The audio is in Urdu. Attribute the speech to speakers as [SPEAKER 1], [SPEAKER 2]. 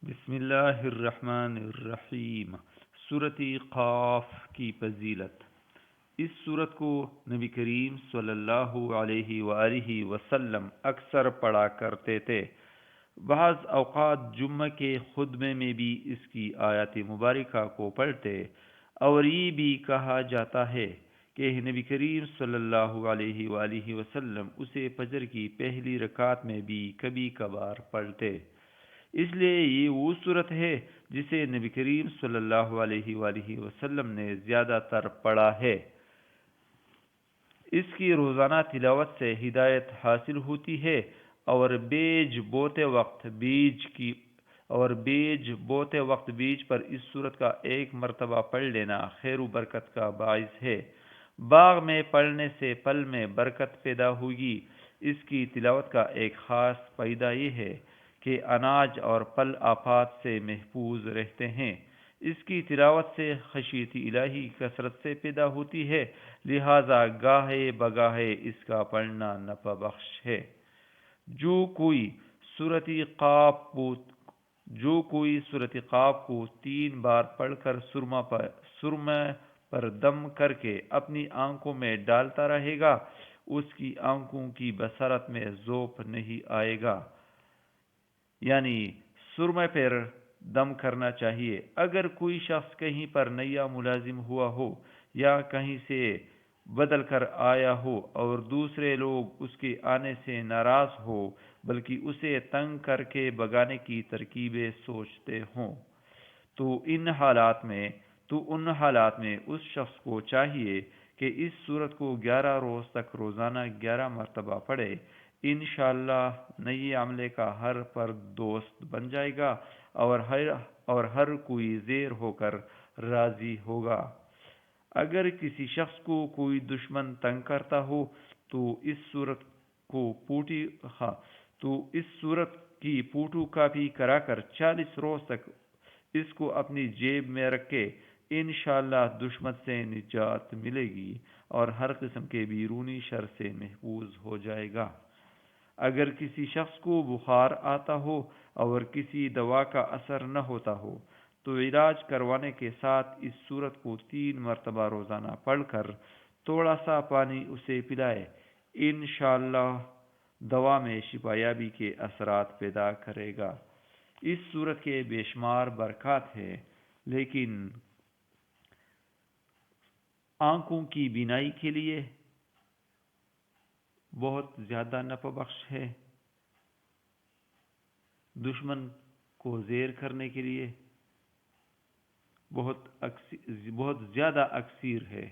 [SPEAKER 1] بسم اللہ الرحمن الرحیم۔ سورۃ قاف کی فضیلت۔ اس سورت کو نبی کریم صلی اللہ علیہ وآلہ وسلم اکثر پڑھا کرتے تھے۔ بعض اوقات جمعہ کے خطبے میں بھی اس کی آیات مبارکہ کو پڑھتے، اور یہ بھی کہا جاتا ہے کہ نبی کریم صلی اللہ علیہ وآلہ وسلم اسے فجر کی پہلی رکعت میں بھی کبھی کبھار پڑھتے۔ اس لیے یہ وہ صورت ہے جسے نبی کریم صلی اللہ علیہ وآلہ وسلم نے زیادہ تر پڑھا ہے۔ اس کی روزانہ تلاوت سے ہدایت حاصل ہوتی ہے، اور بیج بوتے وقت بیج پر اس صورت کا ایک مرتبہ پڑھ لینا خیر و برکت کا باعث ہے۔ باغ میں پڑھنے سے پل میں برکت پیدا ہوگی۔ اس کی تلاوت کا ایک خاص فائدہ یہ ہے کہ اناج اور پل آفات سے محفوظ رہتے ہیں۔ اس کی تلاوت سے خشیت الہی کثرت سے پیدا ہوتی ہے، لہذا گاہے بگاہے اس کا پڑھنا نفع بخش ہے۔ جو کوئی سورۃ قاف کو 3 بار پڑھ کر سرما پر دم کر کے اپنی آنکھوں میں ڈالتا رہے گا، اس کی آنکھوں کی بصارت میں ذوب نہیں آئے گا، یعنی سرما پر دم کرنا چاہیے۔ اگر کوئی شخص کہیں پر نیا ملازم ہوا ہو یا کہیں سے بدل کر آیا ہو اور دوسرے لوگ اس کے آنے سے ناراض ہو بلکہ اسے تنگ کر کے بگانے کی ترکیبیں سوچتے ہوں، تو ان حالات میں اس شخص کو چاہیے کہ اس سورت کو 11 روز تک روزانہ 11 مرتبہ پڑھے۔ انشاءاللہ نئے عملے کا ہر فرد دوست بن جائے گا، اور ہر کوئی زیر ہو کر راضی ہوگا۔ اگر کسی شخص کو کوئی دشمن تنگ کرتا ہو تو اس سورت کی فوٹو کاپی کرا کر 40 روز تک اس کو اپنی جیب میں رکھے۔ انشاءاللہ دشمن سے نجات ملے گی اور ہر قسم کے بیرونی شر سے محفوظ ہو جائے گا۔ اگر کسی شخص کو بخار آتا ہو اور کسی دوا کا اثر نہ ہوتا ہو تو علاج کروانے کے ساتھ اس سورت کو 3 مرتبہ روزانہ پڑھ کر تھوڑا سا پانی اسے پلائے۔ انشاءاللہ دوا میں شفا یابی کے اثرات پیدا کرے گا۔ اس سورت کے بے شمار برکات ہیں، لیکن آنکھوں کی بینائی کے لیے بہت زیادہ نفع بخش ہے، دشمن کو زیر کرنے کے لیے بہت زیادہ اکثیر ہے۔